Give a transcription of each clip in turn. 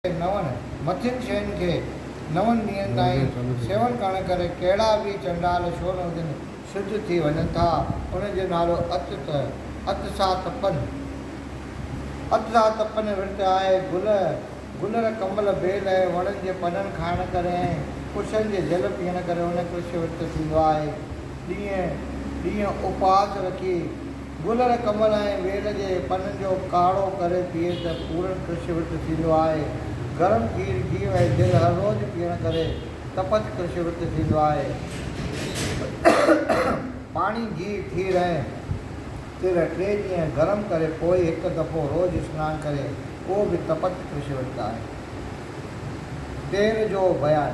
नवन मथिन शयुनि खे नवन ॾींहंनि ताईं सेवन करण करे कहिड़ा बि चंडाल छो न हुजनि शुद्ध थी वञनि था। उनजो नालो अतसा तपन विर्त आहे। गुलर कमल बेल ऐं वणनि जे पननि खाइण करे ऐं कुशनि जे जल पीअण करे उन कृष्ण विर्त थींदो आहे। ॾींहं उपवास रखी गुलर कमल ऐं बेल जे पननि जो काढ़ो करे पीए त पूर्ण कृष्ण विर्त थींदो आहे। गरम खीर घी ऐं दिलि हर रोज़ु पीअण करे तपत कृष्ण विर्त थींदो आहे। पाणी घी खीर ऐं तिर 3 ॾींहं गरम करे पोइ हिकु दफ़ो रोज़ु सनानु करे उहो बि तपत कृष्ण विर्त आहे। तिर जो बयान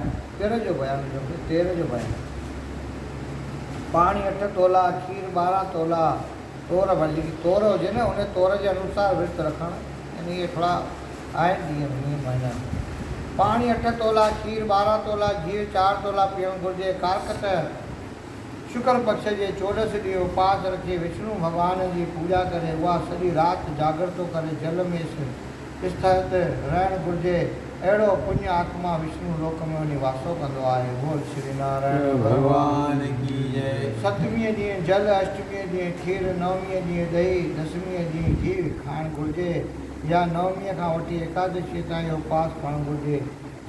पाणी 8 तोला खीर 12 तोला तोर भली तोर हुजे न उन तोर जे अनुसार विर्त रखणु यानी इहे थोरा आहिनि ॾींहं महीना। पाणी 8 तोला खीर 12 तोला घी 4 तोला पीअणु घुरिजे। कारकत शुक्ल पक्ष जे 14 ॾींहं उपवास रखी विष्णु भॻवान जी पूॼा करे उहा सॼी राति जागरतो करे जल में स्थित रहणु घुरिजे। अहिड़ो पुण्य आत्मा विष्णु लोक में वञी वासो कंदो आहे। बोल श्री नारायण भगवान की जय। 7वीं ॾींहुं जल, 8वीं ॾींहुं खीर, 9वीं ॾींहुं दही, 10वीं ॾींहुं घी खाइणु घुरिजे या 9वीं खां वठी एकादशी ताईं उपवास करणु घुरिजे।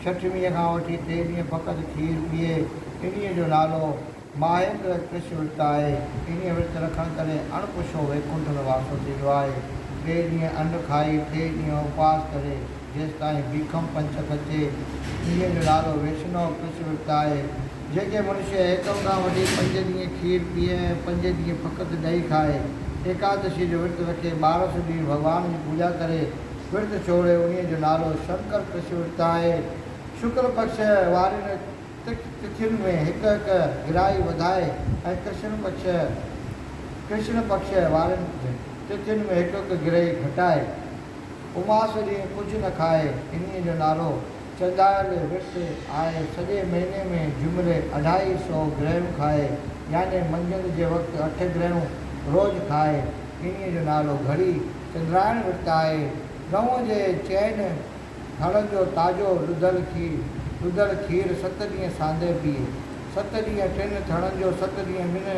6वीं खां वठी 3 ॾींहं फ़क़ति खीर पीए। इन्हीअ जो नालो माहेंद्र कृष्ण विर्त आहे। इन्हीअ विर्त रखण करे अणपुछो वैकुंठ में वासो थींदो आहे। 3 ॾींहं अन्न खाई 3 ॾींहं उपवास करे जेसि ताईं बीखम पंचक अचे। इन्हीअ जो नालो वैष्णव कृष्ण विर्त आहे। जेके मनुष्य एकम खां वठी 5 ॾींहं खीर पीए 5 ॾींहं फ़क़ति ॾही खाए एकादशी जो विर्त रखे 12 ॾींहं भॻवान जी पूॼा करे विर्त छोड़े उन्हीअ जो नालो शंकर कृष्ण विर्त आहे। शुक्ल पक्ष वारनि तिथियुनि में हिकु गिराई वधाए ऐं कृष्ण पक्ष वारनि तिथियुनि में हिकु गिराई घटाए उमास ॾींहुं कुझु न खाए। इन्हीअ जो नालो चंडाल विर्त आहे। सॼे महीने में जुमिरे 250 ग्रहण खाए यानी मंझंदि जे वक़्तु 8 ग्रहण रोज़ु खाए। इन्हीअ जो नालो घड़ी चंद्रायण विर्त आहे। गऊं जे चैन हणनि जो ताज़ो ॾुधल खीर 7 ॾींहं सांदे पीए। 7 ॾींहं 3 थणनि जो 7 ॾींहं ॿिनि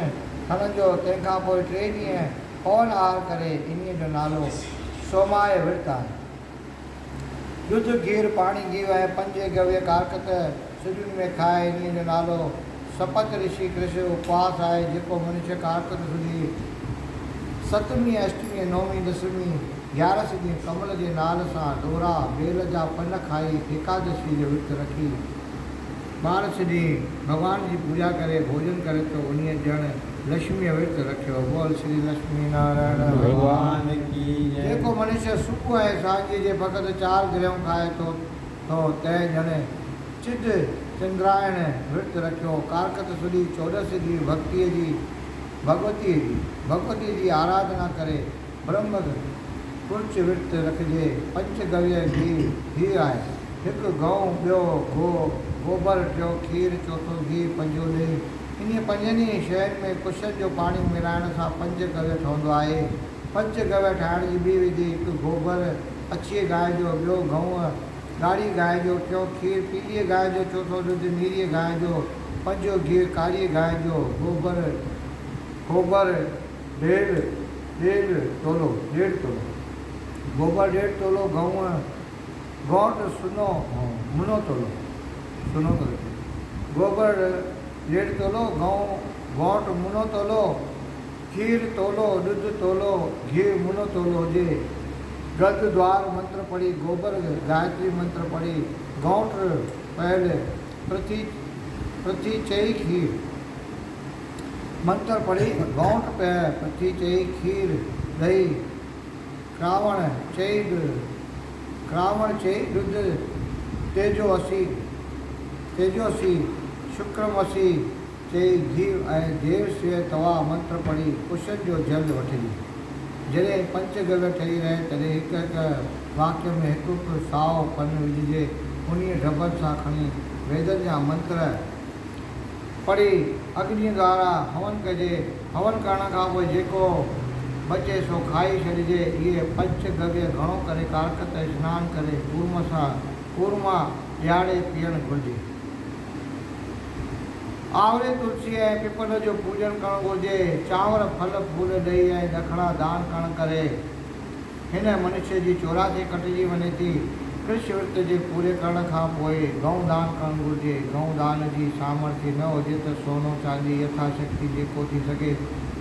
थणनि जो तंहिंखां पोइ 3 ॾींहं पवन आहार करे। इन्हीअ जो नालो सोमाय विर्त आहे। ॾुध खीर पाणी घी ऐं 5 गव्य कारकत सिरियुनि में खाए। इन्हीअ जो नालो सपत ऋषि कृष्ण उपवास आहे। जेको मनुष्य कारकत सुधी 7वीं 8वीं 9वीं 10वीं 11 ॾींहं कमल जे नाल सां डोरा बेल जा पन खाई एकादशी जो विर्त रखी 12 ॾींहं भॻवान जी पूॼा करे भोजन करे तो उन्हीअ ॼण लक्ष्मी विर्त रखियो। बोल श्री लक्ष्मी नारायण भगवान की जय। जेको मनुष्य सुबुह ऐं सांझ जे फ़क़ति 4 ग्रहण खाए थो तंहिं ॼण चिद चंद्रायण विर्त रखियो। कारकत सुधी 14 ॾींहं भगवती जी आराधना करे ब्रह्म कुर्च विर्त रखिजे। 5 गव्य घी आहे। 1 गऊं, ॿियो गोबर, 3 खीर, 4 घी, 5 ॾही। इन्हीअ 5 शयुनि में कुशनि जो पाणी मिलाइण सां 5 गव्य ठहंदो आहे। 5 गव्य ठाहिण जी ॿी विधि 1 गोबर अछीअ गांइ जो, ॿियो गऊं ॻाढ़ी गांइ जो, 3 खीर पीलीअ गांइ जो, 4 ॾुध नीरीअ गांइ जो, 5 घी कारी गांइ जो, गोबर 1.5 तोलो, गोबर 1.5 तोलो, गौंट मुनो तोलो, गोबर 1.5 तोलो, गौंट मुनो तोलो, खीर तोलो, ॾुध तोलो, घी मुनो तोलो हुजे। गद द्वार मंत्र पढ़ी, गोबर गायत्री मंत्र पढ़ी, गौंट पहल प्रति चई खीर मंत्र पढ़ी, गौंट प्रति चई खीर दही, क्रावण चई ॾुध, तेजोसी शुक्रमसी चई घी ऐं देव से तवा मंत्र पढ़ी कुशन जो जल वठिजे। जॾहिं 5 गव्य ठही रहे तॾहिं हिकु वाक्य में हिकु साओ पन विझिजे। उन्हीअ ढबनि सां खणी वेदनि जा मंत्र पढ़ी अग्नि द्वारा हवन कजे। हवन करण खां पोइ जेको बचे सो खाई छॾिजे। इहे 5 गव्य घणो करे कारकत सनानु करे कूर्म सां कूरमा ॾियारे पीअणु घुरिजे। आवरे तुलसी ऐं पिपल जो पूजन करणु घुरिजे। चांवर फल फूल ॾेई ऐं ॾखणा दान करणु करे हिन मनुष्य जी 84 कटिजी वञे थी। कृष्ण विर्त जे पूरे करण खां पोइ गऊं दान करणु घुरिजे। गऊं दान जी सामर्थ्य न हुजे त सोनो चांदी यथाशक्ति जेको थी सघे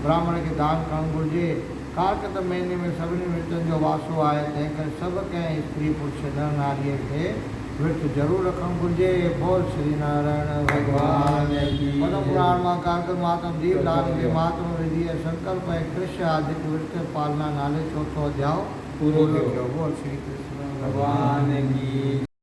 ब्राह्मण खे दान करणु घुरिजे। कार्तिक महीने में सभिनी विर्तनि जो वासो आहे, तंहिं करे सभु कंहिं स्त्री पुरुष नर नारीअ खे विर्त ज़रूरु रखणु घुरिजे। बोल श्री नारायण भगवान की पद्म पुराण मां कार्तिक मातम दीपदान के महात्म विधि ऐं संकल्प ऐं कृष्ण आदिक विर्त पालना नाले 4थो अध्याय पूरो थियो। बोल श्री कृष्ण भगवान की